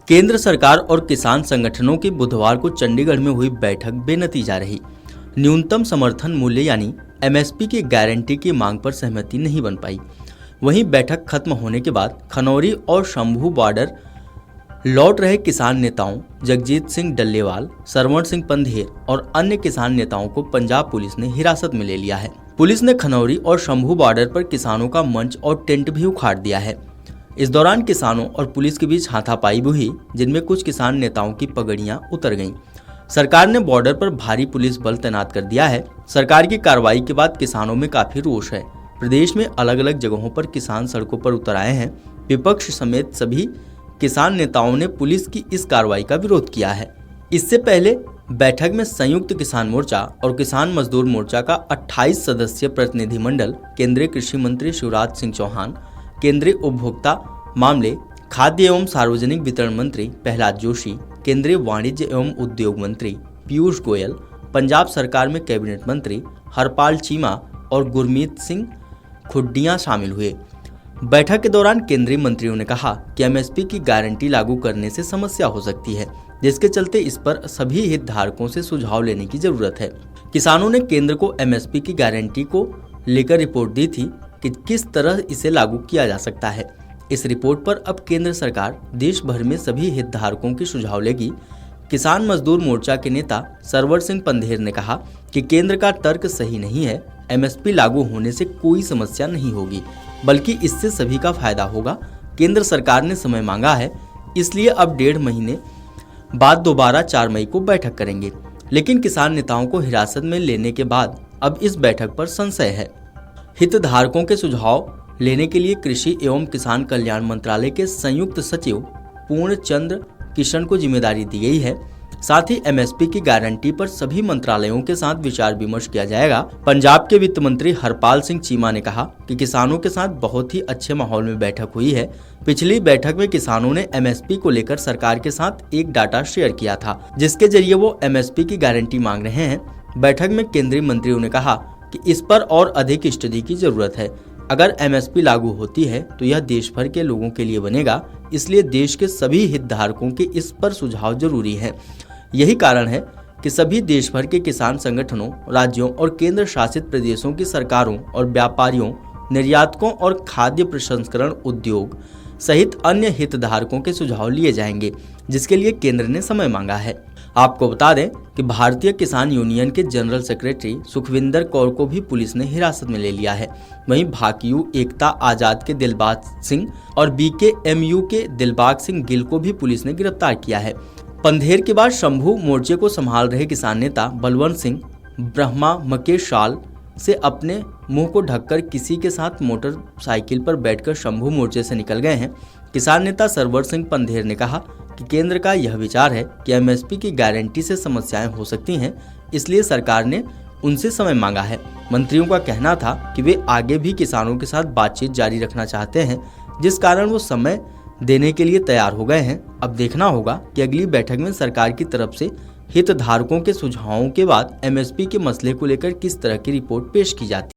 केंद्र सरकार और किसान संगठनों की बुधवार को चंडीगढ़ में हुई बैठक बेनतीजा रही। न्यूनतम समर्थन मूल्य यानी एमएसपी की गारंटी की मांग पर सहमति नहीं बन पाई। वहीं बैठक खत्म होने के बाद खनौरी और शंभू बॉर्डर लौट रहे किसान नेताओं जगजीत सिंह डल्लेवाल, सरवण सिंह पंधेर और अन्य किसान नेताओं को पंजाब पुलिस ने हिरासत में ले लिया है। पुलिस ने खनौरी और शंभू बॉर्डर पर किसानों का मंच और टेंट भी उखाड़ दिया है। इस दौरान किसानों और पुलिस के बीच हाथापाई भी हुई, जिनमें कुछ किसान नेताओं की पगड़ियां उतर गईं। सरकार ने बॉर्डर पर भारी पुलिस बल तैनात कर दिया है। सरकार की कार्रवाई के बाद किसानों में काफी रोष है। प्रदेश में अलग अलग जगहों पर किसान सड़कों पर उतर आए हैं। विपक्ष समेत सभी किसान नेताओं ने पुलिस की इस कार्रवाई का विरोध किया है। इससे पहले बैठक में संयुक्त किसान मोर्चा और किसान मजदूर मोर्चा का 28 सदस्यीय प्रतिनिधिमंडल केंद्रीय कृषि मंत्री शिवराज सिंह चौहान, केंद्रीय उपभोक्ता मामले, खाद्य एवं सार्वजनिक वितरण मंत्री प्रहलाद जोशी, केंद्रीय वाणिज्य एवं उद्योग मंत्री पीयूष गोयल, पंजाब सरकार में कैबिनेट मंत्री हरपाल चीमा और गुरमीत सिंह खुड्डियां शामिल हुए। बैठक के दौरान केंद्रीय मंत्रियों ने कहा कि एमएसपी की गारंटी लागू करने से समस्या हो सकती है, जिसके चलते इस पर सभी हितधारकों से सुझाव लेने की जरूरत है। किसानों ने केंद्र को एमएसपी की गारंटी को लेकर रिपोर्ट दी थी कि किस तरह इसे लागू किया जा सकता है। इस रिपोर्ट पर अब केंद्र सरकार देश भर में सभी हितधारकों के सुझाव लेगी। किसान मजदूर मोर्चा के नेता सरवण सिंह पंधेर ने कहा कि केंद्र का तर्क सही नहीं है। एमएसपी लागू होने से कोई समस्या नहीं होगी, बल्कि इससे सभी का फायदा होगा। केंद्र सरकार ने समय मांगा है, इसलिए अब 1.5 महीने बाद दोबारा 4 मई को बैठक करेंगे। लेकिन किसान नेताओं को हिरासत में लेने के बाद अब इस बैठक पर संशय है। हितधारकों के सुझाव लेने के लिए कृषि एवं किसान कल्याण मंत्रालय के संयुक्त सचिव पूर्ण चंद्र किशन को जिम्मेदारी दी गई है। साथ ही एमएसपी की गारंटी पर सभी मंत्रालयों के साथ विचार विमर्श किया जाएगा। पंजाब के वित्त मंत्री हरपाल सिंह चीमा ने कहा कि किसानों के साथ बहुत ही अच्छे माहौल में बैठक हुई है। पिछली बैठक में किसानों ने एमएसपी को लेकर सरकार के साथ एक डाटा शेयर किया था, जिसके जरिए वो एमएसपी की गारंटी मांग रहे हैं। बैठक में केंद्रीय मंत्रियों ने कहा कि इस पर और अधिक स्टडी की जरूरत है। अगर एमएसपी लागू होती है तो यह देश भर के लोगों के लिए बनेगा, इसलिए देश के सभी हितधारकों के इस पर सुझाव जरूरी है। यही कारण है कि सभी देश भर के किसान संगठनों, राज्यों और केंद्र शासित प्रदेशों की सरकारों और व्यापारियों, निर्यातकों और खाद्य प्रसंस्करण उद्योग सहित अन्य हितधारकों के सुझाव लिए जाएंगे, जिसके लिए केंद्र ने समय मांगा है। आपको बता दें कि भारतीय किसान यूनियन के जनरल सेक्रेटरी सुखविंदर कौर को भी पुलिस ने हिरासत में ले लिया है। वहीं भाकियू एकता आजाद के दिलबाग सिंह और बीकेएमयू के दिलबाग सिंह गिल को भी पुलिस ने गिरफ्तार किया है। पंधेर के बाद शंभू मोर्चे को संभाल रहे किसान नेता बलवंत सिंह ब्रह्मा मकेश शाल से अपने मुंह को ढककर किसी के साथ मोटरसाइकिल पर बैठकर शंभू मोर्चे से निकल गए हैं। किसान नेता सरवण सिंह पंधेर ने कहा कि केंद्र का यह विचार है कि एमएसपी की गारंटी से समस्याएं हो सकती हैं, इसलिए सरकार ने उनसे समय मांगा है। मंत्रियों का कहना था कि वे आगे भी किसानों के साथ बातचीत जारी रखना चाहते हैं, जिस कारण वो समय देने के लिए तैयार हो गए हैं। अब देखना होगा कि अगली बैठक में सरकार की तरफ से हितधारकों के सुझावों के बाद एमएसपी के मसले को लेकर किस तरह की रिपोर्ट पेश की जाती है।